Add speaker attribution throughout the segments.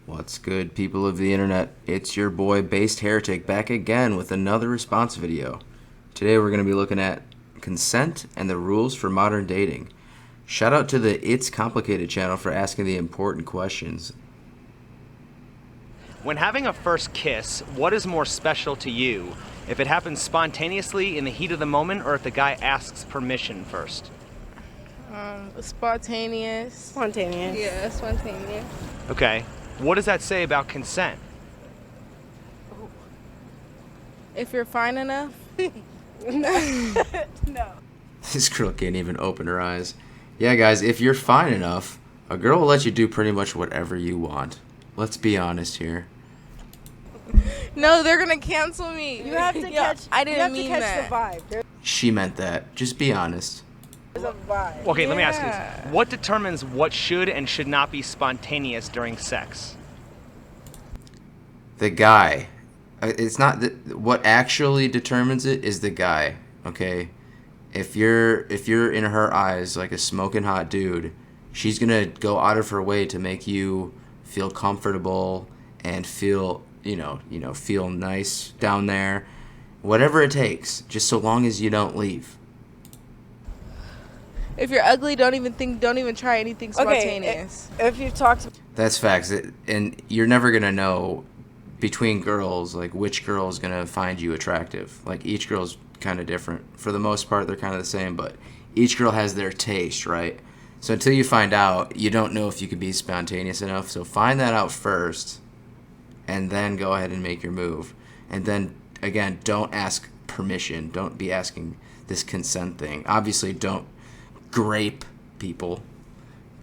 Speaker 1: What's good, people of the internet? It's your boy Based Heretic back again with another response video. Today we're going to be looking at consent and the rules for modern dating. Shout out to the It's Complicated channel for asking the important questions.
Speaker 2: When having a first kiss, what is more special to you? If it happens spontaneously in the heat of the moment, or if the guy asks permission first?
Speaker 3: Spontaneous.
Speaker 4: Spontaneous.
Speaker 3: Yeah, spontaneous.
Speaker 2: Okay. What does that say about consent?
Speaker 3: If you're fine enough.
Speaker 4: No.
Speaker 1: This girl can't even open her eyes. Yeah, guys, if you're fine enough, a girl will let you do pretty much whatever you want. Let's be honest here.
Speaker 3: No, they're gonna cancel me.
Speaker 4: You have to catch.
Speaker 3: I didn't
Speaker 4: you have
Speaker 3: mean
Speaker 4: to catch
Speaker 3: that.
Speaker 4: the vibe. There's
Speaker 1: She meant that. Just be honest.
Speaker 4: a vibe.
Speaker 2: Okay, let me ask you
Speaker 3: Yeah.
Speaker 2: this. What determines what should and should not be spontaneous during sex?
Speaker 1: The guy. It's not what actually determines it is the guy. Okay, if you're in her eyes like a smoking hot dude, she's gonna go out of her way to make you feel comfortable and feel feel nice down there, whatever it takes, just so long as you don't leave.
Speaker 3: If you're ugly, don't even try anything spontaneous.
Speaker 4: If you've talked,
Speaker 1: That's facts, and you're never gonna know between girls like which girl is gonna find you attractive. Like each girl's kind of different. For the most part, they're kind of the same, but each girl has their taste, right? So until you find out, you don't know if you could be spontaneous enough. So find that out first, and then go ahead and make your move. And then again, don't ask permission. Don't be asking this consent thing. Obviously, don't grape people,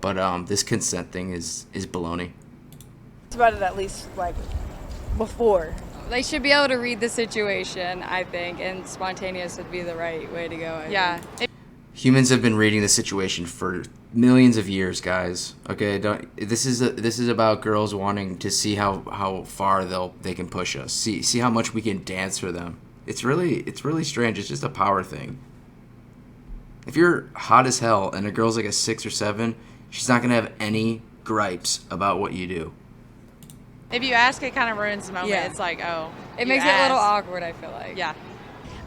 Speaker 1: but this consent thing is baloney.
Speaker 4: about it at least like before.
Speaker 5: They should be able to read the situation, I think, and spontaneous would be the right way to go. I think.
Speaker 1: Humans have been reading the situation for millions of years, guys. Okay, this is about girls wanting to see how far they can push us. See how much we can dance for them. It's really strange. It's just a power thing. If you're hot as hell and a girl's like a 6 or 7, she's not gonna have any gripes about what you do.
Speaker 6: If you ask, it kind of ruins the moment.
Speaker 5: Yeah.
Speaker 6: It's like, oh.
Speaker 5: It
Speaker 6: you
Speaker 5: makes it a little
Speaker 6: asked.
Speaker 5: awkward, I feel like.
Speaker 6: Yeah.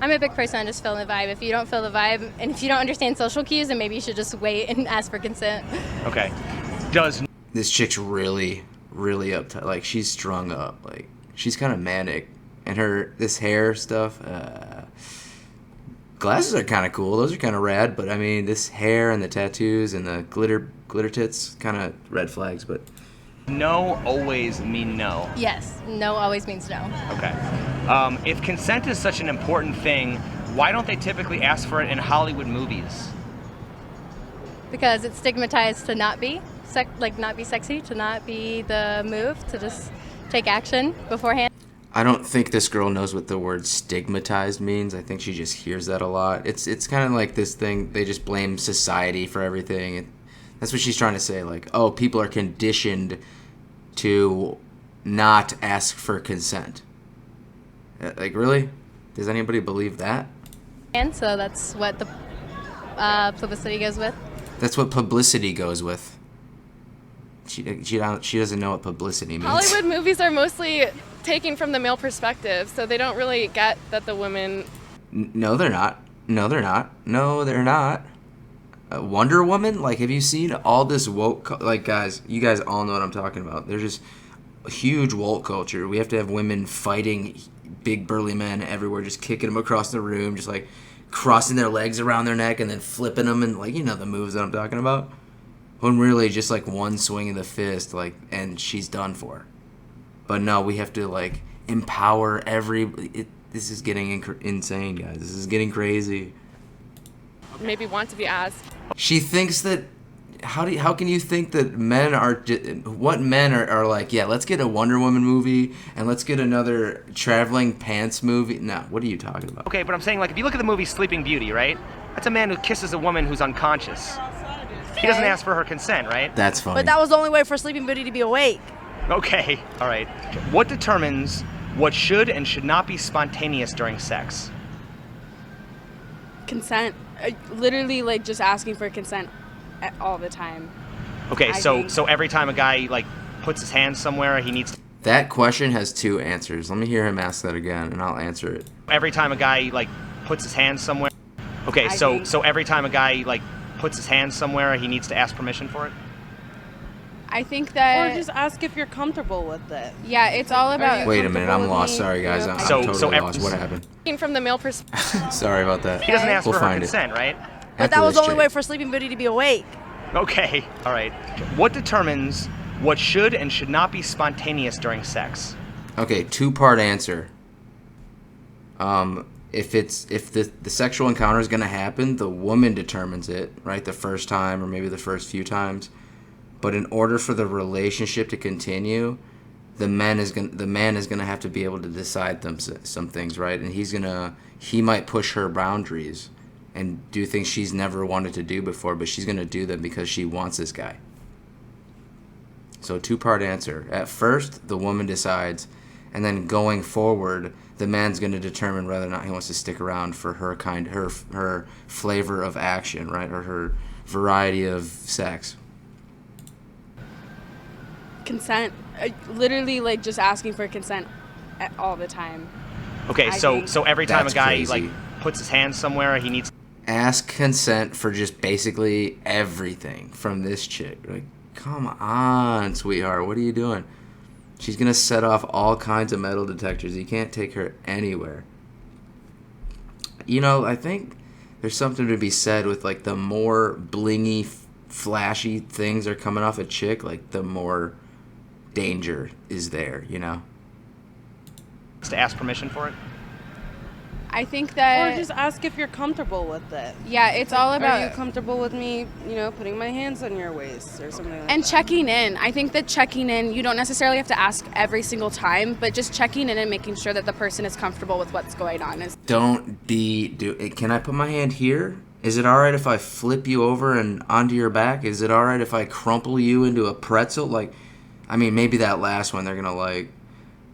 Speaker 7: I'm a big person on just feeling the vibe. If you don't feel the vibe and if you don't understand social cues, then maybe you should just wait and ask for consent.
Speaker 2: Okay. Does
Speaker 1: This chick's really uptight. Like she's strung up. Like she's kind of manic, and this hair stuff. Glasses are kind of cool. Those are kind of rad. But I mean, this hair and the tattoos and the glitter tits, kind of red flags. But
Speaker 2: no always mean no?
Speaker 7: Yes, no always means no.
Speaker 2: Okay. If consent is such an important thing, why don't they typically ask for it in Hollywood movies?
Speaker 7: Because it's stigmatized to not be not be sexy, to not be the move, to just take action beforehand.
Speaker 1: I don't think this girl knows what the word stigmatized means. I think she just hears that a lot. It's kind of like this thing. They just blame society for everything. That's what she's trying to say. Like, oh, people are conditioned to not ask for consent. Like, really? Does anybody believe that?
Speaker 7: And so that's what the publicity goes with.
Speaker 1: That's what publicity goes with. She doesn't know what publicity means.
Speaker 8: Hollywood movies are mostly taken from the male perspective, so they don't really get that the women...
Speaker 1: No, they're not. No, they're not. No, they're not. Wonder Woman? Like, have you seen all this woke... Like, guys, you guys all know what I'm talking about. There's just a huge woke culture. We have to have women fighting big burly men everywhere, just kicking them across the room, just like crossing their legs around their neck and then flipping them, and like, you know the moves that I'm talking about. When really just like one swing of the fist, like, and she's done for. But no, we have to like empower this is getting insane, guys. This is getting crazy.
Speaker 8: maybe want to be asked.
Speaker 1: She thinks that. How can you think that men are? What men are like? Yeah, let's get a Wonder Woman movie and let's get another traveling pants movie. No, what are you talking about?
Speaker 2: Okay, but I'm saying, like, if you look at the movie Sleeping Beauty, right? That's a man who kisses a woman who's unconscious. He doesn't ask for her consent, right?
Speaker 1: That's funny.
Speaker 4: But that was the only way for Sleeping Beauty to be awake.
Speaker 2: Okay, all right. What determines what should and should not be spontaneous during sex?
Speaker 9: Consent. Literally, like, just asking for consent all the time.
Speaker 2: Okay,
Speaker 9: I
Speaker 2: so
Speaker 9: think-
Speaker 2: so every time a guy like puts his hands somewhere he needs to.
Speaker 1: That question has two answers. Let me hear him ask that again, and I'll answer it.
Speaker 2: Every time a guy like puts his hands somewhere. Okay, so every time a guy like puts his hands somewhere, he needs to ask permission for it.
Speaker 9: I think that.
Speaker 3: Or just ask if you're comfortable with it.
Speaker 9: Yeah, it's all about.
Speaker 1: Wait a minute, I'm lost. Sorry, guys. I'm totally lost. What happened?
Speaker 8: From the male perspective.
Speaker 1: Sorry about that.
Speaker 2: He doesn't ask
Speaker 1: We'll
Speaker 2: for her
Speaker 1: find it.
Speaker 2: consent, right?
Speaker 4: But that was the only way for Sleeping Beauty to be awake.
Speaker 2: Okay, all right. What determines what should and should not be spontaneous during sex?
Speaker 1: Okay, two-part answer. If the sexual encounter is gonna happen, the woman determines it, right? The first time or maybe the first few times. But in order for the relationship to continue, the man is gonna have to be able to decide some things, right? And he might push her boundaries and do things she's never wanted to do before, but she's gonna do them because she wants this guy. So two-part answer. At first, the woman decides, and then going forward, the man's going to determine whether or not he wants to stick around for her flavor of action, right, or her variety of sex.
Speaker 9: Consent. Literally, like, just asking for consent all the time.
Speaker 2: Okay, so every time a
Speaker 1: That's
Speaker 2: guy
Speaker 1: crazy.
Speaker 2: like puts his hands somewhere, he needs.
Speaker 1: Ask consent for just basically everything from this chick. Like, come on, sweetheart, what are you doing? She's going to set off all kinds of metal detectors. You can't take her anywhere. You know, I think there's something to be said with, like, the more blingy, flashy things are coming off a chick, like, the more danger is there, you know?
Speaker 2: To ask permission for it?
Speaker 9: I think that.
Speaker 3: Or just ask if you're comfortable with it.
Speaker 9: Yeah, it's all about.
Speaker 3: Are you comfortable with me, putting my hands on your waist or something like that?
Speaker 9: And checking in. I think that checking in, you don't necessarily have to ask every single time, but just checking in and making sure that the person is comfortable with what's going on.
Speaker 1: Can I put my hand here? Is it all right if I flip you over and onto your back? Is it all right if I crumple you into a pretzel? Like, I mean, maybe that last one they're gonna like.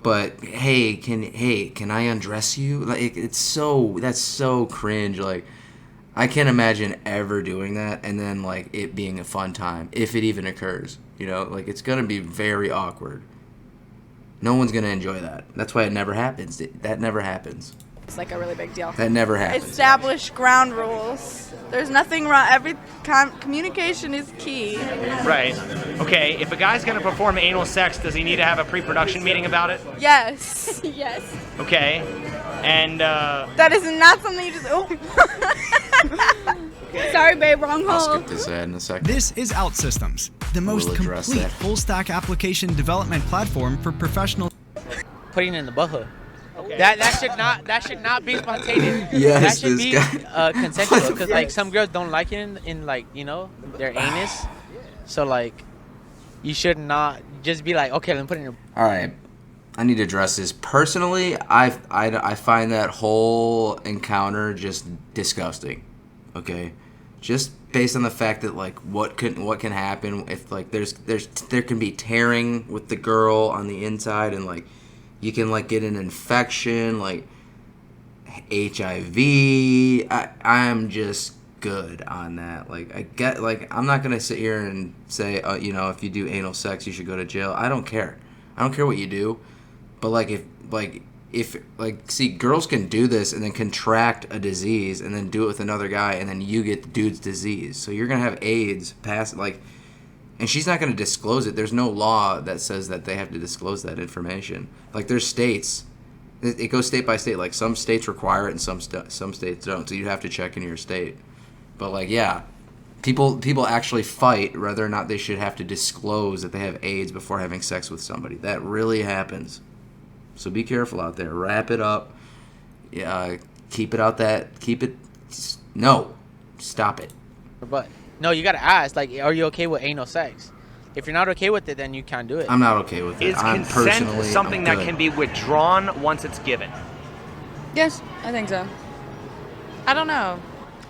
Speaker 1: But hey, can I undress you? Like, that's so cringe. Like, I can't imagine ever doing that and then like it being a fun time if it even occurs. You know, like it's gonna be very awkward. No one's gonna enjoy that. That's why it never happens. That never happens.
Speaker 9: It's like a really big deal.
Speaker 1: That never happens.
Speaker 4: Establish ground rules. There's nothing wrong. Every communication is key.
Speaker 2: Right. Okay, if a guy's going to perform anal sex, does he need to have a pre-production meeting about it?
Speaker 4: Yes.
Speaker 9: Yes.
Speaker 2: Okay. And,
Speaker 4: That is not something you just. Oh.
Speaker 9: Sorry, babe, wrong
Speaker 1: I'll
Speaker 9: hole.
Speaker 1: skip this ad in a second.
Speaker 10: This is OutSystems, the most
Speaker 1: We'll address
Speaker 10: complete
Speaker 1: that.
Speaker 10: full-stack application development platform for professional.
Speaker 11: Putting in the butthole. That should not be spontaneous.
Speaker 1: Yes,
Speaker 11: that should
Speaker 1: this
Speaker 11: be
Speaker 1: guy.
Speaker 11: consensual because like some girls don't like it in like their anus, so like you should not just be like, okay, let me put it in.
Speaker 1: All right, I need to address this personally. I find that whole encounter just disgusting. Okay, just based on the fact that like what can happen if like there can be tearing with the girl on the inside and like. You can like get an infection like HIV. I'm just good on that. Like I get like I'm not gonna sit here and say if you do anal sex you should go to jail. I don't care. I don't care what you do. But if see girls can do this and then contract a disease and then do it with another guy and then you get the dude's disease. So you're gonna have AIDS past like. And she's not going to disclose it. There's no law that says that they have to disclose that information. Like, there's states. It goes state by state. Like, some states require it and some states don't. So you have to check in your state. But, like, yeah. People actually fight whether or not they should have to disclose that they have AIDS before having sex with somebody. That really happens. So be careful out there. Wrap it up. Keep it out that... No. Stop it.
Speaker 11: But no, you gotta ask. Like, are you okay with anal sex? If you're not okay with it, then you can't do it.
Speaker 1: I'm not okay with it.
Speaker 2: Is
Speaker 1: I'm
Speaker 2: consent
Speaker 1: personally,
Speaker 2: something
Speaker 1: I'm
Speaker 2: that
Speaker 1: good.
Speaker 2: can be withdrawn once it's given?
Speaker 5: Yes, I think so.
Speaker 6: I don't know.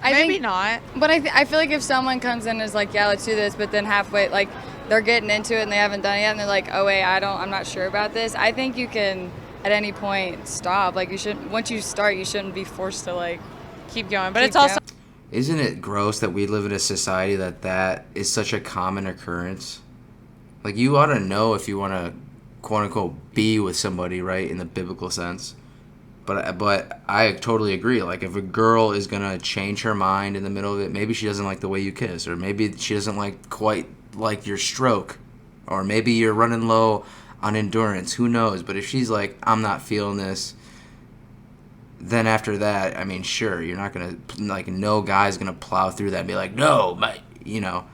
Speaker 6: Maybe not.
Speaker 5: But I feel like if someone comes in and is like, yeah, let's do this, but then halfway, like, they're getting into it and they haven't done it yet, and they're like, oh, wait, I'm not sure about this. I think you can, at any point, stop. Like, you shouldn't, once you start, you shouldn't be forced to, like,
Speaker 6: keep going. But
Speaker 5: keep
Speaker 6: it's also...
Speaker 1: Isn't it gross that we live in a society that is such a common occurrence? Like, you ought to know if you want to, quote unquote, be with somebody, right, in the biblical sense. But I totally agree. Like, if a girl is gonna change her mind in the middle of it, maybe she doesn't like the way you kiss, or maybe she doesn't quite like your stroke, or maybe you're running low on endurance. Who knows? But if she's like, I'm not feeling this, then after that, I mean, sure, you're not gonna, like, no guy's gonna plow through that and be like, no, you know.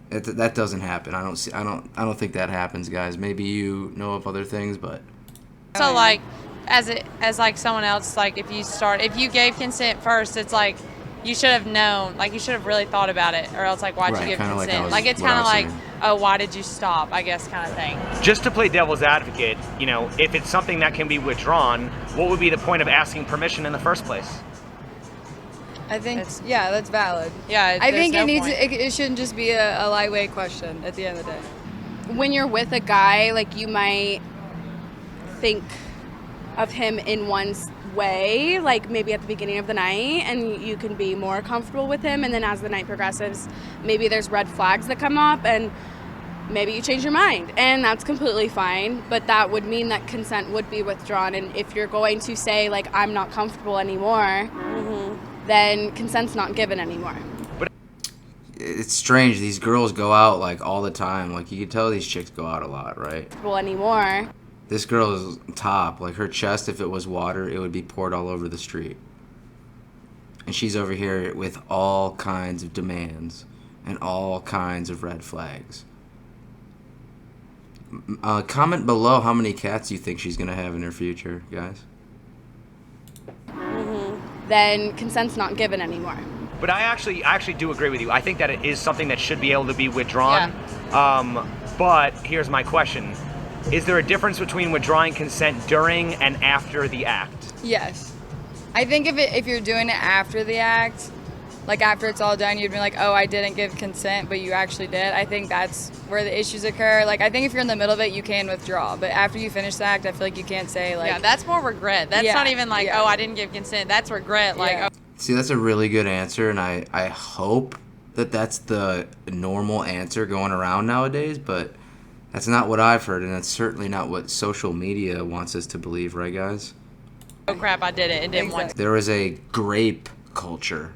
Speaker 1: That doesn't happen. I don't think that happens, guys. Maybe you know of other things, but.
Speaker 6: So like, as like someone else, like if you gave consent first, it's like you should have known, like you should have really thought about it, or else like why'd you give consent? Like it's kind of like, oh, why did you stop? I guess kind of thing.
Speaker 2: Just to play devil's advocate, you know, if it's something that can be withdrawn, what would be the point of asking permission in the first place?
Speaker 5: I think, yeah, that's valid.
Speaker 6: Yeah,
Speaker 5: I think it shouldn't just be a lightweight question at the end of the day.
Speaker 9: When you're with a guy, like you might think of him in one way, like maybe at the beginning of the night, and you can be more comfortable with him, and then as the night progresses, maybe there's red flags that come up, and maybe you change your mind, and that's completely fine, but that would mean that consent would be withdrawn. And if you're going to say, like, I'm not comfortable anymore, then consent's not given anymore.
Speaker 1: It's strange. These girls go out, like, all the time. Like, you can tell these chicks go out a lot, right?
Speaker 9: Well, anymore.
Speaker 1: This girl is top. Like, her chest, if it was water, it would be poured all over the street. And she's over here with all kinds of demands and all kinds of red flags. Comment below how many cats you think she's going to have in her future, guys.
Speaker 9: Then consent's not given anymore.
Speaker 2: But I actually do agree with you. I think that it is something that should be able to be withdrawn.
Speaker 6: Yeah.
Speaker 2: But here's my question. Is there a difference between withdrawing consent during and after the act?
Speaker 5: Yes. I think if you're doing it after the act, like after it's all done, you'd be like, oh, I didn't give consent, but you actually did. I think that's where the issues occur. Like, I think if you're in the middle of it, you can withdraw. But after you finish the act, I feel like you can't say, like...
Speaker 6: Yeah, that's more regret. That's not even like, oh, I didn't give consent. That's regret. Like, oh.
Speaker 1: See, that's a really good answer, and I hope that that's the normal answer going around nowadays, but that's not what I've heard, and that's certainly not what social media wants us to believe, right, guys?
Speaker 6: Oh, crap, I did it and didn't want to.
Speaker 1: There was a grape culture.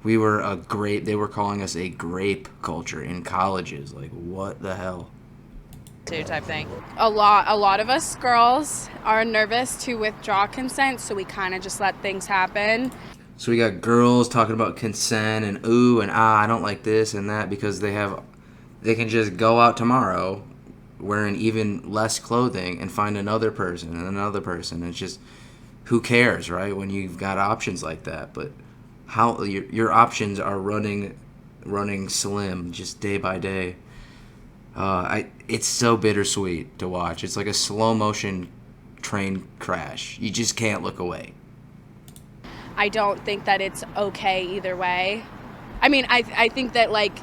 Speaker 1: We were they were calling us a grape culture in colleges. Like, what the hell?
Speaker 6: Type thing.
Speaker 9: A lot of us girls are nervous to withdraw consent, so we kind of just let things happen.
Speaker 1: So we got girls talking about consent and ooh and ah, I don't like this and that, because they can just go out tomorrow wearing even less clothing and find another person and another person. It's just, who cares, right? When you've got options like that, but how your options are running slim just day by day. It's so bittersweet to watch. It's like a slow motion train crash. You just can't look away.
Speaker 9: I don't think that it's okay either way. I mean, I think that, like,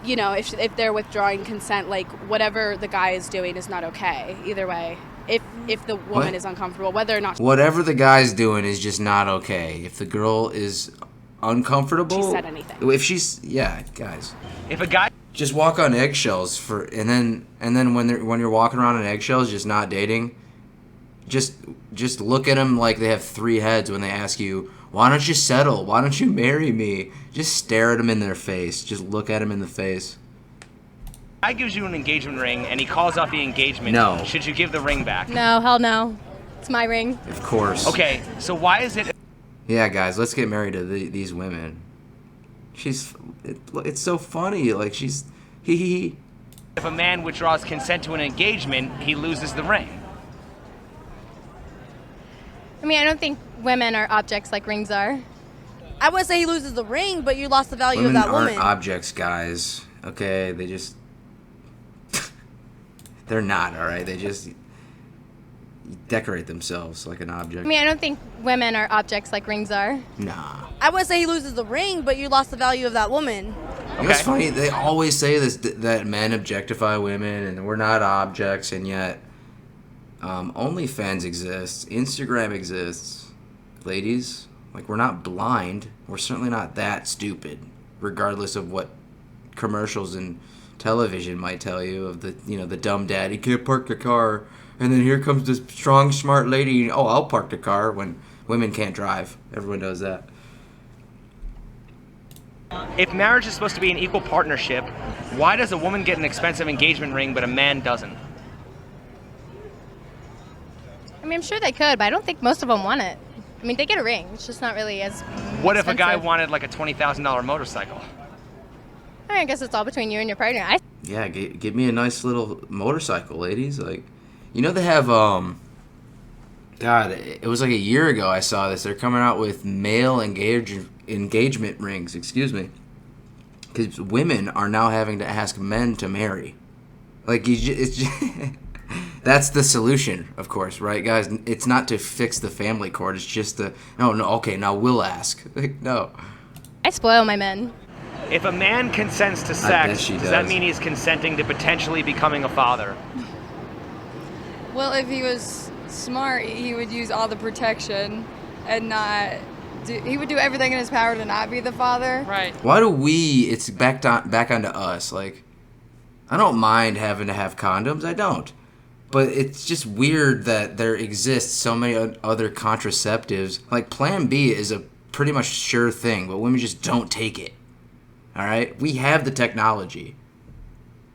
Speaker 9: you know, if they're withdrawing consent, like, whatever the guy is doing is not okay either way. If the woman is uncomfortable, whether or not...
Speaker 1: Whatever the guy's doing is just not okay. If the girl is uncomfortable...
Speaker 9: She said anything.
Speaker 1: If she's... Yeah, guys.
Speaker 2: If a guy...
Speaker 1: Just walk on eggshells and then when you're walking around on eggshells, just not dating, just look at them like they have three heads when they ask you, why don't you settle? Why don't you marry me? Just stare at them in their face. Just look at them in the face.
Speaker 2: Guy gives you an engagement ring and he calls off the engagement.
Speaker 1: No.
Speaker 2: Should you give the ring back?
Speaker 7: No, hell no. It's my ring.
Speaker 1: Of course.
Speaker 2: Okay, so why is it...
Speaker 1: Yeah, guys, let's get married to these women. It's so funny. Like, she's... He.
Speaker 2: If a man withdraws consent to an engagement, he loses the ring.
Speaker 7: I mean, I don't think women are objects like rings are.
Speaker 3: I would say he loses the ring, but you lost the value of that woman.
Speaker 1: Women aren't objects, guys. Okay, they just... They're not, all right? They just decorate themselves like an object.
Speaker 7: I mean, I don't think women are objects like rings are.
Speaker 1: Nah.
Speaker 3: I would say he loses the ring, but you lost the value of that woman.
Speaker 1: Okay. It's funny, they always say this, that men objectify women and we're not objects, and yet OnlyFans exists, Instagram exists. Ladies, like, we're not blind. We're certainly not that stupid, regardless of what commercials and television might tell you of the, you know, the dumb dad. He can't park the car, and then here comes this strong, smart lady. Oh, I'll park the car when women can't drive. Everyone knows that.
Speaker 2: If marriage is supposed to be an equal partnership, why does a woman get an expensive engagement ring but a man doesn't?
Speaker 7: I mean, I'm sure they could, but I don't think most of them want it. I mean, they get a ring. It's just not really as
Speaker 2: What if a guy
Speaker 7: expensive.
Speaker 2: wanted like a $20,000 motorcycle?
Speaker 7: I mean, I guess it's all between you and your partner.
Speaker 1: Yeah, give me a nice little motorcycle, ladies. Like, you know, they have, God, it was like a year ago I saw this. They're coming out with male engagement rings, excuse me. Because women are now having to ask men to marry. Like, that's the solution, of course, right, guys? It's not to fix the family court. It's just okay, now we'll ask. Like, no.
Speaker 7: I spoil my men.
Speaker 2: If a man consents to
Speaker 1: bet
Speaker 2: sex,
Speaker 1: she
Speaker 2: does that
Speaker 1: does.
Speaker 2: mean he's consenting to potentially becoming a father?
Speaker 5: Well, if he was smart, he would use all the protection and not he would do everything in his power to not be the father.
Speaker 6: Right.
Speaker 1: Why do it's back onto us? Like, I don't mind having to have condoms. I don't. But it's just weird that there exists so many other contraceptives. Like, Plan B is a pretty much sure thing, but women just don't take it. All right? We have the technology.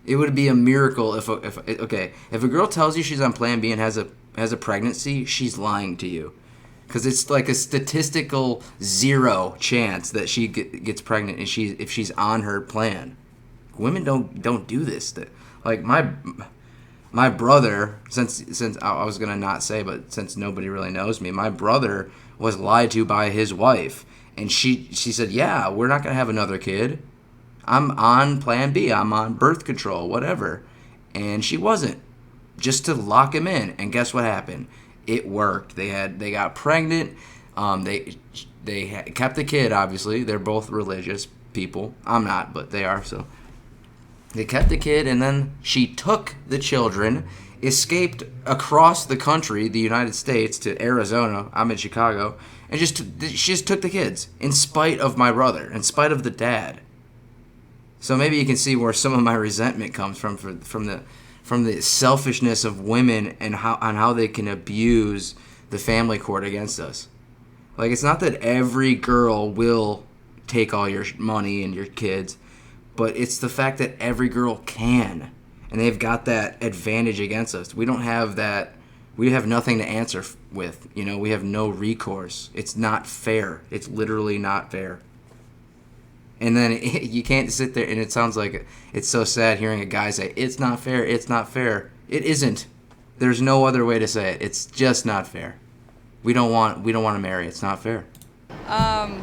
Speaker 1: It would be a miracle if a girl tells you she's on Plan B and has a pregnancy, she's lying to you. Because it's like a statistical 0 chance that she gets pregnant if she's on her plan. Women don't do this. Like, my brother, since I was gonna not say, but since nobody really knows me, my brother was lied to by his wife, and she said, "Yeah, we're not gonna have another kid. I'm on Plan B. I'm on birth control, whatever," and she wasn't, just to lock him in. And guess what happened? It worked. They got pregnant. They kept the kid. Obviously, they're both religious people. I'm not, but they are. So they kept the kid, and then she took the children, escaped across the country, the United States, to Arizona. I'm in Chicago, and she just took the kids in spite of my brother, in spite of the dad. So maybe you can see where some of my resentment comes from the selfishness of women and how they can abuse the family court against us. Like, it's not that every girl will take all your money and your kids, but it's the fact that every girl can, and they've got that advantage against us. We don't have that. We have nothing to answer with. You know, we have no recourse. It's not fair. It's literally not fair. And then you can't sit there, and it sounds like it's so sad hearing a guy say, "It's not fair, it's not fair." It isn't. There's no other way to say it. It's just not fair. We don't want to marry. It's not fair.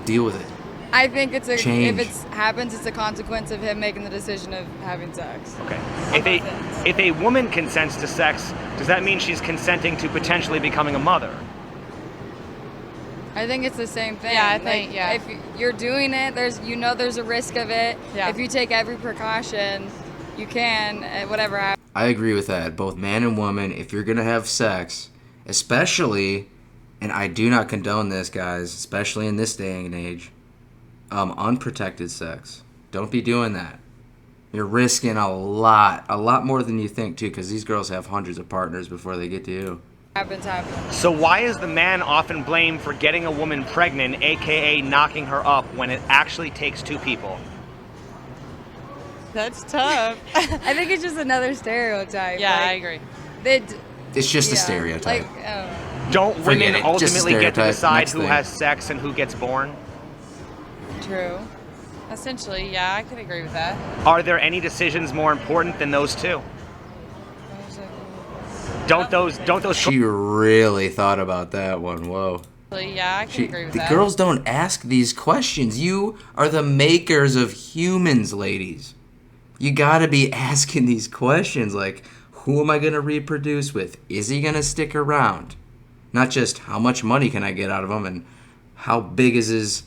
Speaker 1: Deal with it.
Speaker 5: I think if
Speaker 1: Change.
Speaker 5: it happens, it's a consequence of him making the decision of having sex.
Speaker 2: Okay. If a woman consents to sex, does that mean she's consenting to potentially becoming a mother?
Speaker 5: I think it's the same thing.
Speaker 6: Yeah, I think, yeah.
Speaker 5: If you're doing it, there's a risk of it.
Speaker 6: Yeah.
Speaker 5: If you take every precaution, you can, whatever happens.
Speaker 1: I agree with that. Both man and woman, if you're going to have sex, especially, and I do not condone this, guys, especially in this day and age, unprotected sex. Don't be doing that. You're risking a lot more than you think, too, because these girls have hundreds of partners before they get to you.
Speaker 5: Happens.
Speaker 2: So why is the man often blamed for getting a woman pregnant, aka knocking her up, when it actually takes 2 people?
Speaker 6: That's tough.
Speaker 5: I think it's just another stereotype.
Speaker 6: Yeah, I agree.
Speaker 1: It's just a stereotype.
Speaker 2: Don't
Speaker 1: Forget
Speaker 2: women
Speaker 1: it. Just a
Speaker 2: ultimately get to
Speaker 1: stereotype.
Speaker 2: decide
Speaker 1: Next
Speaker 2: who
Speaker 1: thing.
Speaker 2: has sex and who gets born?
Speaker 5: True.
Speaker 6: Essentially, yeah, I could agree with that.
Speaker 2: Are there any decisions more important than those 2? Don't those
Speaker 1: She really thought about that one. Whoa.
Speaker 6: Yeah, I can agree with
Speaker 1: The
Speaker 6: that.
Speaker 1: girls don't ask these questions. You are the makers of humans, ladies. You gotta be asking these questions like, who am I gonna reproduce with? Is he gonna stick around? Not just how much money can I get out of him and how big is his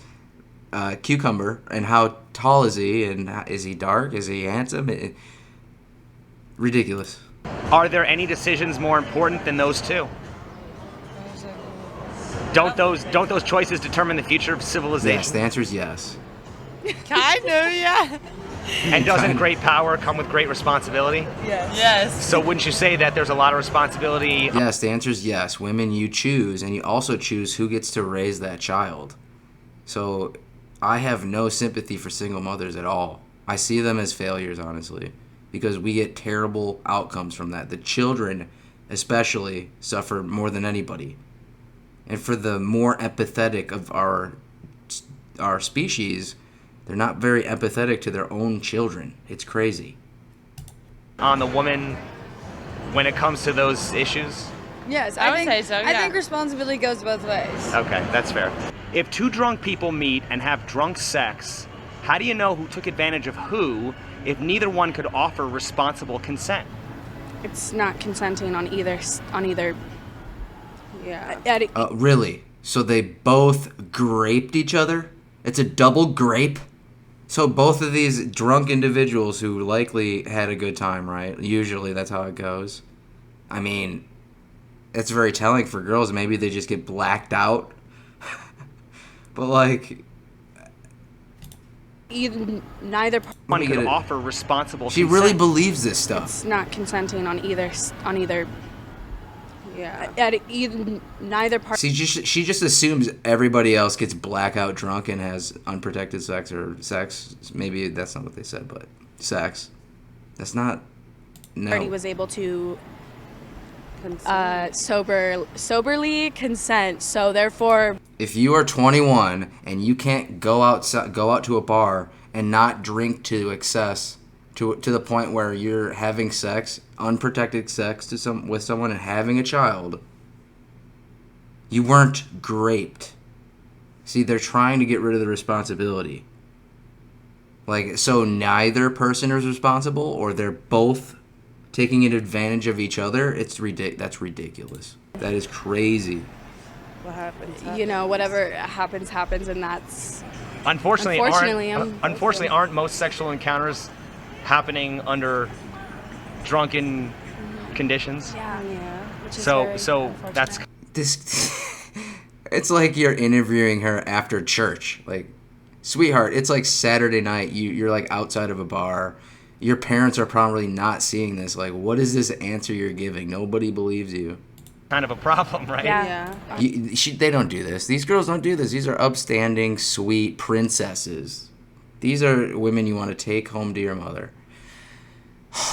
Speaker 1: cucumber and how tall is he and is he dark? Is he handsome? Ridiculous.
Speaker 2: Are there any decisions more important than those 2? Don't those choices determine the future of civilization?
Speaker 1: Yes, the answer is yes.
Speaker 6: Kind of, yeah.
Speaker 2: And doesn't great power come with great responsibility?
Speaker 6: Yes.
Speaker 2: So wouldn't you say that there's a lot of responsibility?
Speaker 1: Yes, the answer is yes. Women, you choose, and you also choose who gets to raise that child. So I have no sympathy for single mothers at all. I see them as failures, honestly, because we get terrible outcomes from that. The children, especially, suffer more than anybody. And for the more empathetic of our species, they're not very empathetic to their own children. It's crazy.
Speaker 2: On the woman when it comes to those issues?
Speaker 5: Yes,
Speaker 6: I would say so,
Speaker 5: I
Speaker 6: yeah.
Speaker 5: think responsibility goes both ways.
Speaker 2: Okay, that's fair. If two drunk people meet and have drunk sex, how do you know who took advantage of who if neither one could offer responsible consent?
Speaker 9: It's not consenting on either. Yeah.
Speaker 1: Really? So they both graped each other? It's a double grape? So both of these drunk individuals who likely had a good time, right? Usually that's how it goes. I mean, it's very telling for girls. Maybe they just get blacked out. But like,
Speaker 9: neither
Speaker 2: Money could offer responsible
Speaker 1: she
Speaker 2: consent.
Speaker 1: really believes this stuff.
Speaker 9: It's not consenting on either. Yeah. Neither part.
Speaker 1: See, she just assumes everybody else gets blackout drunk and has unprotected sex or sex. Maybe that's not what they said, but sex. That's not. No.
Speaker 9: Party was able to soberly consent. So therefore,
Speaker 1: if you are 21 and you can't go out to a bar and not drink to excess to the point where you're having sex, unprotected sex with someone and having a child, you weren't graped. See, they're trying to get rid of the responsibility. Like, so neither person is responsible, or they're both taking advantage of each other. That's ridiculous. That is crazy.
Speaker 3: What happens?
Speaker 9: Whatever happens, and that's
Speaker 2: Unfortunately, aren't most sexual encounters happening under drunken conditions?
Speaker 9: Yeah. Which is
Speaker 2: So that's
Speaker 1: this. It's like you're interviewing her after church. Like, sweetheart, it's like Saturday night. You're like outside of a bar. Your parents are probably not seeing this. Like, what is this answer you're giving? Nobody believes you.
Speaker 2: kind of a problem, right?
Speaker 9: Yeah.
Speaker 1: They don't do this. These girls don't do this. These are upstanding, sweet princesses. These are women you want to take home to your mother.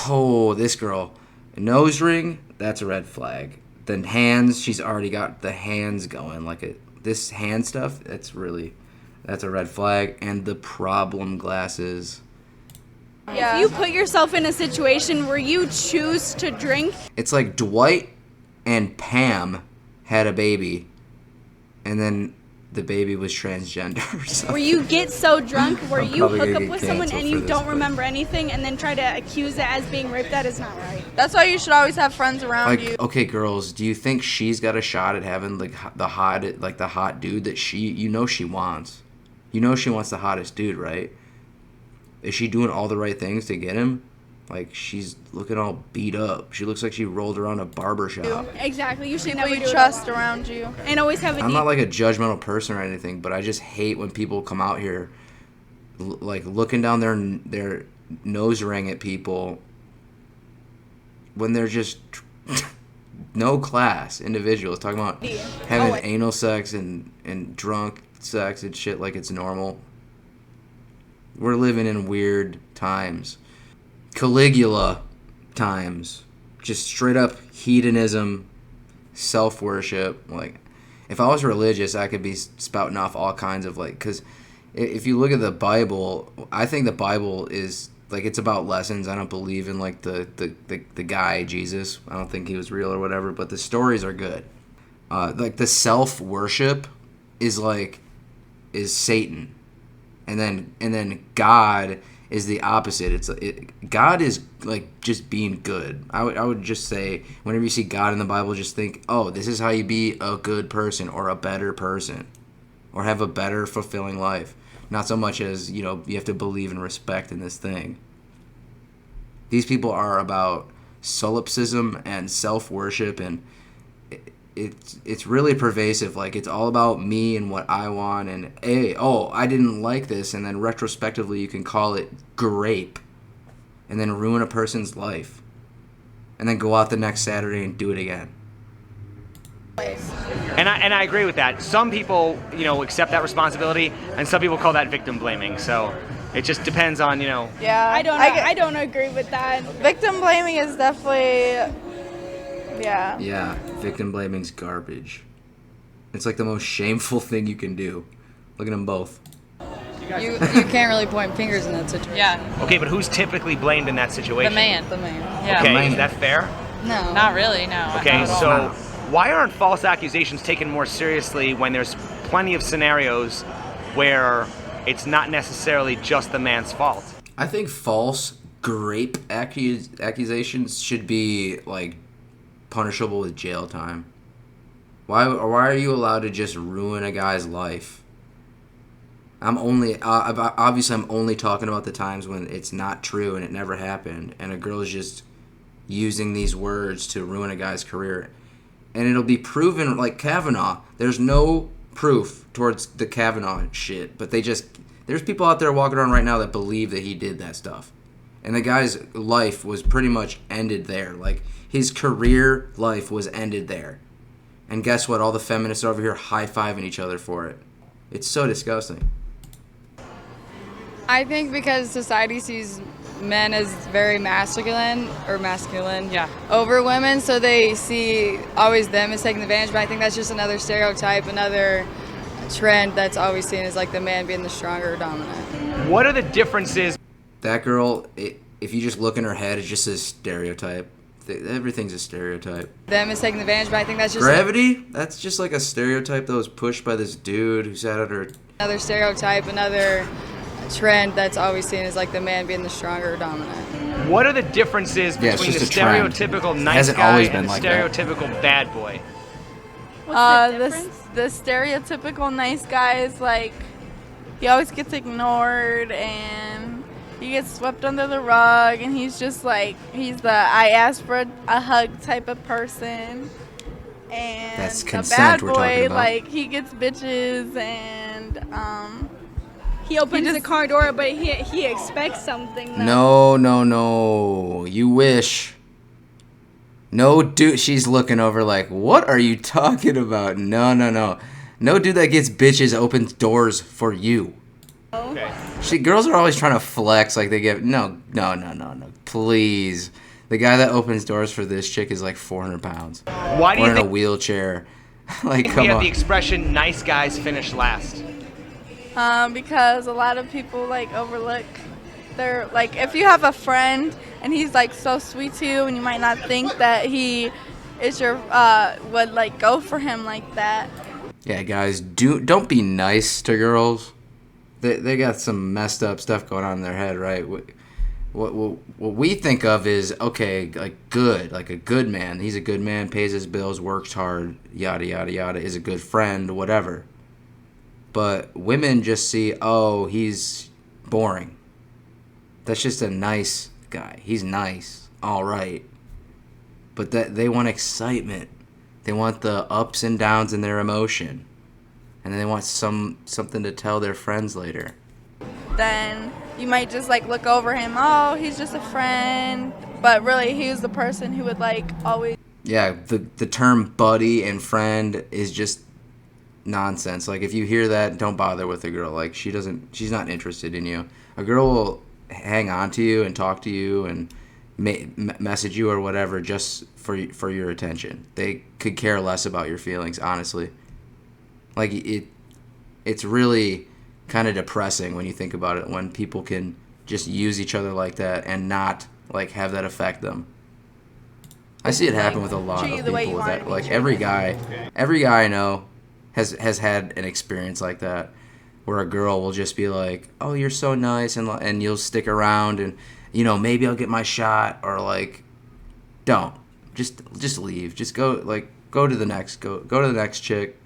Speaker 1: Oh, this girl. Nose ring, that's a red flag. Then hands, she's already got the hands going. This hand stuff, that's a red flag. And the problem glasses.
Speaker 12: Yeah. If you put yourself in a situation where you choose to drink.
Speaker 1: It's like Dwight and Pam had a baby, and then the baby was transgender. So.
Speaker 12: Where you get so drunk where you hook up with someone and you don't
Speaker 1: but...
Speaker 12: remember anything and then try to accuse it as being raped. That is not right.
Speaker 3: That's why you should always have friends around you.
Speaker 1: Okay, girls, do you think she's got a shot at having the hot dude that she wants? You know she wants the hottest dude, right? Is she doing all the right things to get him? Like, she's looking all beat up. She looks like she rolled around a barber shop.
Speaker 12: Exactly. You should
Speaker 3: People
Speaker 12: never
Speaker 3: you trust around you.
Speaker 12: And always have a
Speaker 1: I'm not like a judgmental person or anything, but I just hate when people come out here like looking down their nose ring at people when they're just no class individuals talking about having anal sex and drunk sex and shit like it's normal. We're living in weird times. Caligula times. Just straight up hedonism, self-worship. Like, if I was religious, I could be spouting off all kinds of, because if you look at the Bible, I think the Bible is, it's about lessons. I don't believe in, the guy, Jesus. I don't think he was real or whatever, but the stories are good. The self-worship is Satan. And then God is the opposite. God is just being good. I would just say whenever you see God in the Bible, just think, oh, this is how you be a good person or a better person or have a better fulfilling life. Not so much as, you have to believe and respect in this thing. These people are about solipsism and self-worship, and it's really pervasive. Like, it's all about me and what I want, and I didn't like this, and then retrospectively you can call it grape, and then ruin a person's life, and then go out the next Saturday and do it again.
Speaker 2: And I agree with that. Some people, accept that responsibility, and some people call that victim blaming. So it just depends on,
Speaker 4: Yeah,
Speaker 12: I don't agree with that.
Speaker 4: Victim blaming is definitely, yeah.
Speaker 1: Yeah, victim blaming's garbage. It's like the most shameful thing you can do. Look at them both.
Speaker 5: You can't really point fingers in that situation.
Speaker 6: Yeah.
Speaker 2: Okay, but who's typically blamed in that situation?
Speaker 6: The man.
Speaker 5: The man.
Speaker 6: Yeah.
Speaker 2: Okay, is that fair?
Speaker 5: No.
Speaker 6: Not really, no.
Speaker 2: Okay, so why aren't false accusations taken more seriously when there's plenty of scenarios where it's not necessarily just the man's fault?
Speaker 1: I think false grape accusations should be, like, punishable with jail time. Why are you allowed to just ruin a guy's life? I'm only talking about the times when it's not true and it never happened, and a girl is just using these words to ruin a guy's career. And it'll be proven, like Kavanaugh. There's no proof towards the Kavanaugh shit, but there's people out there walking around right now that believe that he did that stuff. And the guy's life was pretty much ended there. Like, his career life was ended there. And guess what? All the feminists are over here high-fiving each other for it. It's so disgusting.
Speaker 5: I think because society sees men as very masculine over women, so they see always them as taking advantage, but I think that's just another stereotype, another trend that's always seen as like the man being the stronger dominant.
Speaker 2: What are the differences?
Speaker 1: That girl, if you just look in her head, it's just a stereotype. Everything's a stereotype.
Speaker 5: Them is taking advantage, but I think that's just
Speaker 1: gravity. That's just like a stereotype that was pushed by this dude who sat at her.
Speaker 5: Another stereotype, another trend that's always seen as like the man being the stronger dominant.
Speaker 2: What are the differences between the stereotypical nice guy and the stereotypical bad boy?
Speaker 4: The stereotypical nice guy is like, he always gets ignored and he gets swept under the rug, and he's just like, he's the I asked for a hug type of person. And
Speaker 1: that's consent
Speaker 4: the bad
Speaker 1: we're talking
Speaker 4: boy,
Speaker 1: about.
Speaker 4: like, he gets bitches and
Speaker 12: he opens the car door, but he expects something.
Speaker 1: No. You wish. No dude. She's looking over like, what are you talking about? No. No dude that gets bitches opens doors for you.
Speaker 2: Okay.
Speaker 1: Girls are always trying to flex like they get no. Please. The guy that opens doors for this chick is like 400 pounds.
Speaker 2: Why do you
Speaker 1: think?
Speaker 2: think
Speaker 1: in a wheelchair? Like, come
Speaker 2: we have
Speaker 1: on.
Speaker 2: the expression "nice guys finish last"?
Speaker 4: Because a lot of people like overlook their, like, if you have a friend and he's like so sweet to you and you might not think that he is your would like go for him like that.
Speaker 1: Yeah, guys, don't be nice to girls. They got some messed up stuff going on in their head, right? What we think of is, okay, like good, like a good man. He's a good man, pays his bills, works hard, yada yada yada, is a good friend, whatever. But women just see, oh, he's boring. That's just a nice guy. He's nice, all right. But they want excitement. They want the ups and downs in their emotion. And then they want something to tell their friends later.
Speaker 4: Then you might just like look over him, oh, he's just a friend. But really, he was the person who would like always...
Speaker 1: Yeah, the term buddy and friend is just nonsense. Like, if you hear that, don't bother with a girl. Like, she's not interested in you. A girl will hang on to you and talk to you and message you or whatever just for your attention. They could care less about your feelings, honestly. Like, it's really kind of depressing when you think about it, when people can just use each other like that and not like have that affect them. I see it happen with a lot of people with that. Like, every guy I know has had an experience like that, where a girl will just be like, "Oh, you're so nice," and you'll stick around, and maybe I'll get my shot, or like, don't just leave, just go to the next chick.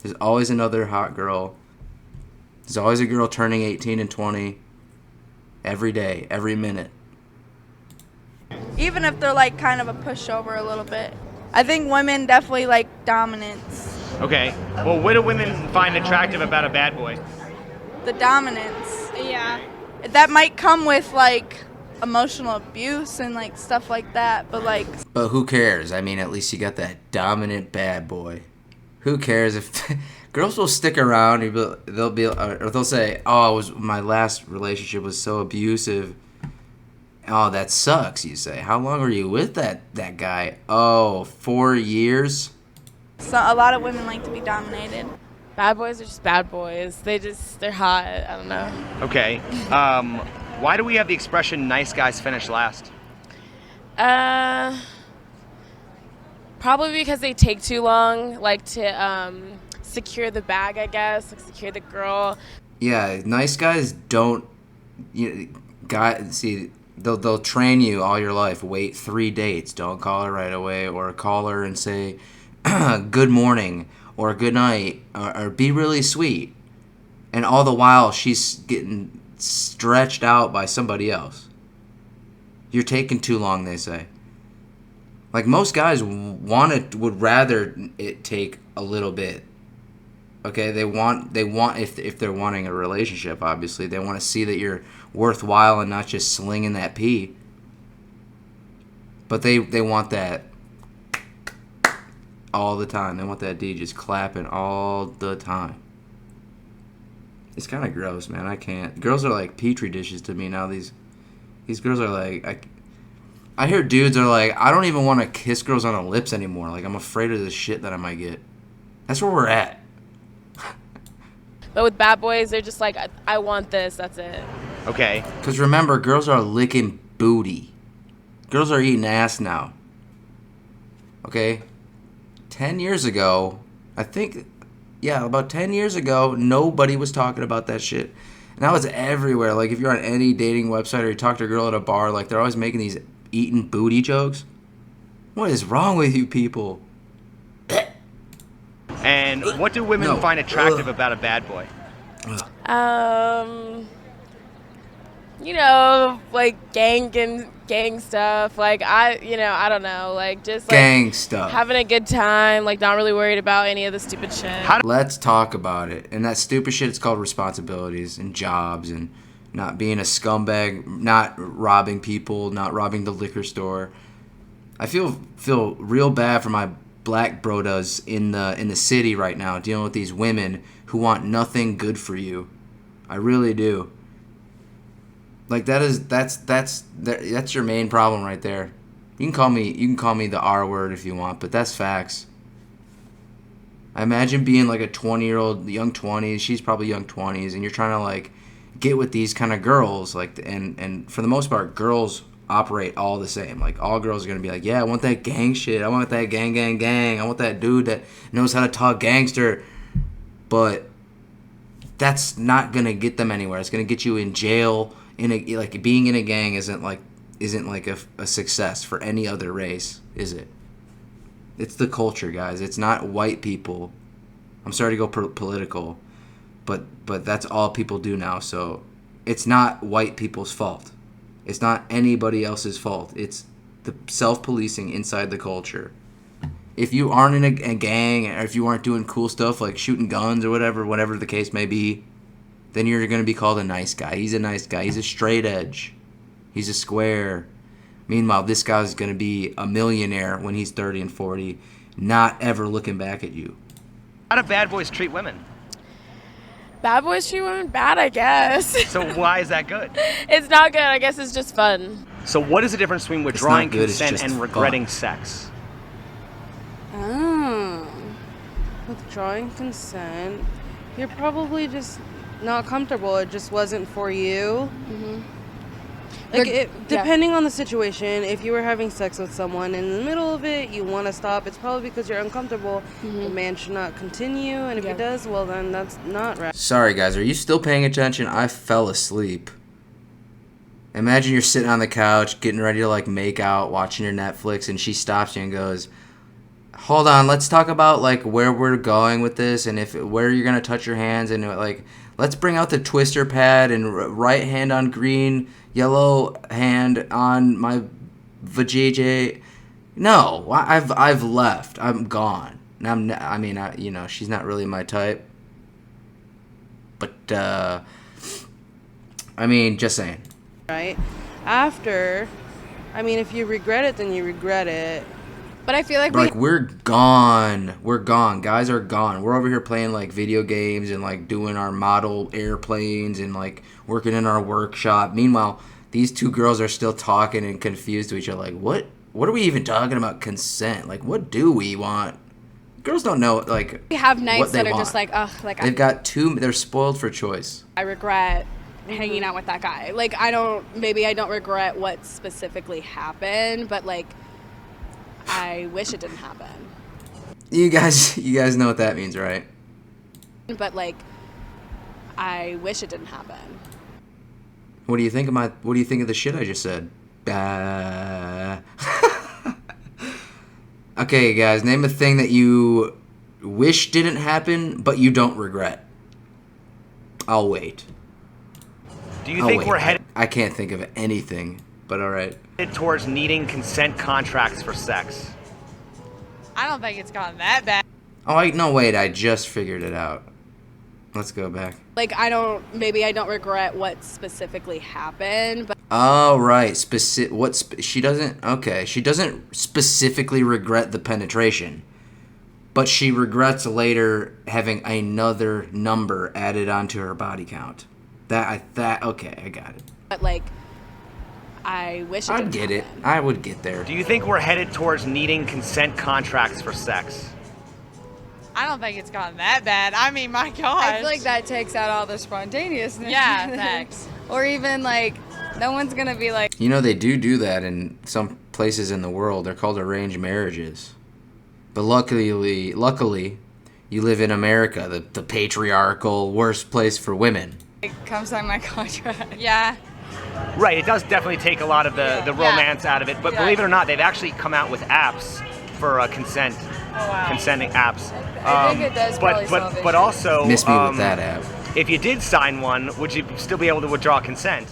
Speaker 1: There's always another hot girl. There's always a girl turning 18 and 20 every day, every minute.
Speaker 4: Even if they're like kind of a pushover a little bit. I think women definitely like dominance.
Speaker 2: Okay. Well, what do women find attractive about a bad boy?
Speaker 4: The dominance.
Speaker 12: Yeah.
Speaker 4: That might come with like emotional abuse and like stuff like that, but like.
Speaker 1: But who cares? I mean, at least you got that dominant bad boy. Who cares if girls will stick around? They'll say, "Oh, my last relationship was so abusive." Oh, that sucks. You say, "How long were you with that guy?" Oh, 4 years.
Speaker 4: So a lot of women like to be dominated.
Speaker 13: Bad boys are just bad boys. They're hot. I don't know.
Speaker 2: Okay. Why do we have the expression "nice guys finish last"?
Speaker 13: Probably because they take too long, like to secure the bag, I guess, like secure the girl.
Speaker 1: Yeah, nice guys don't. They'll train you all your life. Wait 3 dates. Don't call her right away, or call her and say, "Good morning" or "Good night," or be really sweet. And all the while, she's getting stretched out by somebody else. You're taking too long, they say. Like, most guys would rather it take a little bit. Okay, they want if they're wanting a relationship, obviously, they want to see that you're worthwhile and not just slinging that pee. But they want that all the time. They want that D just clapping all the time. It's kind of gross, man. I can't. Girls are like petri dishes to me now. These girls are like, I hear dudes are like, I don't even want to kiss girls on the lips anymore. Like, I'm afraid of the shit that I might get. That's where we're at.
Speaker 13: But with bad boys, they're just like, I want this. That's it.
Speaker 2: Okay.
Speaker 1: Because remember, girls are licking booty. Girls are eating ass now. Okay? 10 years ago, I think, yeah, about 10 years ago, nobody was talking about that shit. Now it's everywhere. Like, if you're on any dating website or you talk to a girl at a bar, like, they're always making these eating booty jokes. What is wrong with you people?
Speaker 2: And what do women find attractive about a bad boy?
Speaker 13: Like gang stuff. Like I don't know. Like just like
Speaker 1: gang stuff.
Speaker 13: Having a good time. Like not really worried about any of the stupid shit.
Speaker 1: Let's talk about it. And that stupid shit is called responsibilities and jobs and not being a scumbag, not robbing people, not robbing the liquor store. I feel real bad for my black brodas in the city right now dealing with these women who want nothing good for you. I really do. Like that's your main problem right there. You can call me the R word if you want, but that's facts. I imagine being like a 20-year-old, young 20s, she's probably young 20s, and you're trying to like get with these kind of girls, like and for the most part, girls operate all the same. Like all girls are gonna be like, yeah, I want that gang shit. I want that gang. I want that dude that knows how to talk gangster. But that's not gonna get them anywhere. It's gonna get you in jail. Like being in a gang isn't like a success for any other race, is it? It's the culture, guys. It's not white people. I'm sorry to go political, but that's all people do now. So it's not white people's fault. It's not anybody else's fault. It's the self-policing inside the culture. If you aren't in a gang, or if you aren't doing cool stuff like shooting guns or whatever the case may be, then you're going to be called a nice guy. He's a nice guy. He's a straight edge. He's a square. Meanwhile, this guy's going to be a millionaire when he's 30 and 40, not ever looking back at you.
Speaker 2: How do bad boys treat women?
Speaker 13: Bad boys treat women bad, I guess.
Speaker 2: So why is that good?
Speaker 13: It's not good. I guess it's just fun.
Speaker 2: So what is the difference between withdrawing consent and regretting sex?
Speaker 14: Withdrawing consent, you're probably just not comfortable. It just wasn't for you.
Speaker 7: Mm-hmm.
Speaker 14: Like, depending on the situation, if you were having sex with someone in the middle of it, you want to stop, it's probably because you're uncomfortable. The man should not continue, and if he does, well, then that's not right.
Speaker 1: Sorry, guys. Are you still paying attention? I fell asleep. Imagine you're sitting on the couch, getting ready to, like, make out, watching your Netflix, and she stops you and goes, hold on, let's talk about, like, where we're going with this and where you're going to touch your hands, and, like, let's bring out the twister pad and right hand on green, yellow hand on my vajayjay. No, I've left. I'm gone. She's not really my type. But just saying.
Speaker 14: Right? After, if you regret it, then you regret it.
Speaker 9: But I feel like
Speaker 1: we're gone. We're gone. Guys are gone. We're over here playing like video games and like doing our model airplanes and like working in our workshop. Meanwhile, these two girls are still talking and confused to each other. Like, what are we even talking about consent? Like, what do we want? Girls don't know, like,
Speaker 9: we have nights
Speaker 1: what they
Speaker 9: that are
Speaker 1: want.
Speaker 9: just like, ugh, like
Speaker 1: they've got they're spoiled for choice.
Speaker 9: I regret hanging out with that guy. Like, I don't regret what specifically happened, but like, I wish it didn't happen.
Speaker 1: You guys know what that means, right?
Speaker 9: But like, I wish it didn't happen.
Speaker 1: What do you think of the shit I just said? Okay, guys, name a thing that you wish didn't happen, but you don't regret. I'll wait.
Speaker 2: Do you think we're headed?
Speaker 1: I can't think of anything, but all right.
Speaker 2: Towards needing consent contracts for sex?
Speaker 6: I don't think it's gotten that bad.
Speaker 1: No, wait, I just figured it out. Let's go back.
Speaker 9: Like, I don't regret what specifically happened, but
Speaker 1: Oh, right. She doesn't specifically regret the penetration, but she regrets later having another number added onto her body count. Okay, I got it.
Speaker 9: But like, I wish it
Speaker 1: I'd
Speaker 9: didn't
Speaker 1: get
Speaker 9: happen.
Speaker 1: it. I would get there.
Speaker 2: Do you think we're headed towards needing consent contracts for sex?
Speaker 6: I don't think it's gotten that bad. I mean, my God.
Speaker 5: I feel like that takes out all the spontaneousness.
Speaker 6: Yeah, thanks.
Speaker 5: Or even like, no one's gonna be like.
Speaker 1: They do that in some places in the world. They're called arranged marriages. But luckily, you live in America, the patriarchal worst place for women.
Speaker 5: Come sign my contract.
Speaker 6: Yeah.
Speaker 2: Right, it does definitely take a lot of the romance out of it. But believe it or not, they've actually come out with apps for consenting apps.
Speaker 5: I think it does probably solve
Speaker 2: but also,
Speaker 1: miss me with that app.
Speaker 2: If you did sign one, would you still be able to withdraw consent?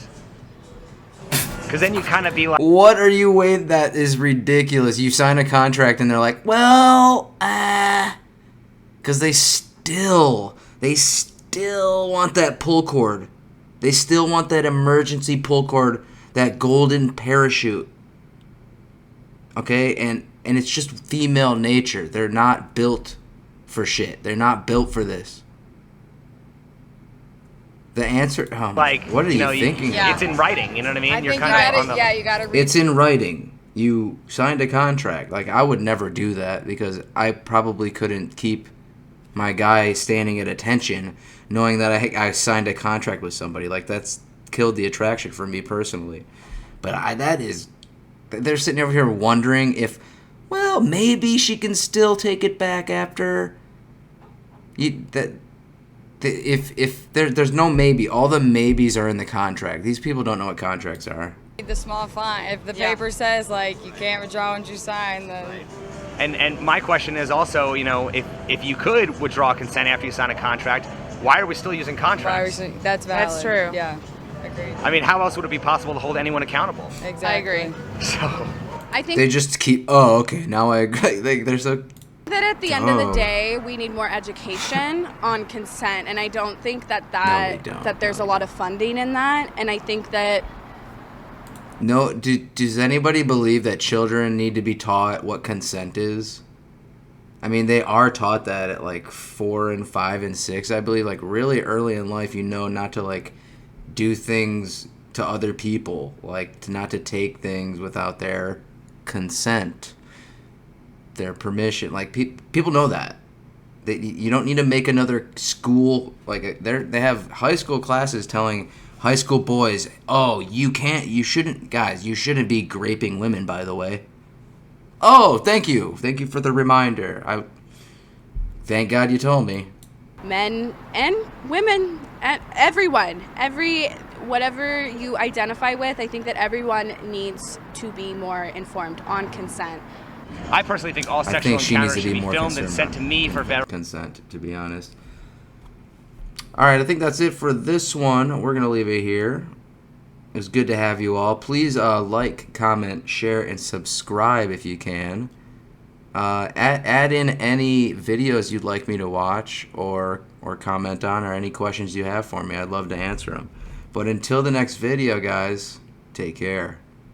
Speaker 2: Because then you kind of be like,
Speaker 1: what are you waiting? That is ridiculous. You sign a contract and they're like, well, because they still want that pull cord. They still want that emergency pull cord, that golden parachute. Okay, and it's just female nature. They're not built for shit. They're not built for this. The answer, what are you thinking?
Speaker 2: It's in writing. You know what I mean?
Speaker 5: You gotta read.
Speaker 1: It's in writing. You signed a contract. Like, I would never do that because I probably couldn't keep my guy standing at attention knowing that I signed a contract with somebody. Like, that's killed the attraction for me personally. But they're sitting over here wondering if, well, maybe she can still take it back after. If there's no maybe, all the maybes are in the contract. These people don't know what contracts are.
Speaker 5: The small font. If the paper says like you can't withdraw once you sign, then.
Speaker 2: Right. And my question is also, if you could withdraw consent after you sign a contract, why are we still using contracts?
Speaker 5: That's valid.
Speaker 6: That's true.
Speaker 5: Yeah, agreed.
Speaker 2: I mean, how else would it be possible to hold anyone accountable?
Speaker 5: Exactly.
Speaker 6: I agree.
Speaker 2: So.
Speaker 9: I think
Speaker 1: they just keep. Oh, okay. Now I agree. They're so.
Speaker 9: That at the end of the day, we need more education on consent, and I don't think that there's a lot of funding in that, and I think that.
Speaker 1: No, does anybody believe that children need to be taught what consent is? I mean, they are taught that at like 4 and 5 and 6, I believe. Like, really early in life, not to like do things to other people, like not to take things without their consent, their permission. Like, people know that. You don't need to make another school, like they have high school classes telling high school boys, oh, you shouldn't be graping women, by the way. Oh, thank you for the reminder. Thank God you told me.
Speaker 9: Men and women, everyone, whatever you identify with, I think that everyone needs to be more informed on consent.
Speaker 2: I personally think all sexual encounters should be filmed and sent to me for
Speaker 1: consent, to be honest. All right, I think that's it for this one. We're going to leave it here. It was good to have you all. Please like, comment, share, and subscribe if you can. Add in any videos you'd like me to watch or comment on, or any questions you have for me. I'd love to answer them. But until the next video, guys, take care.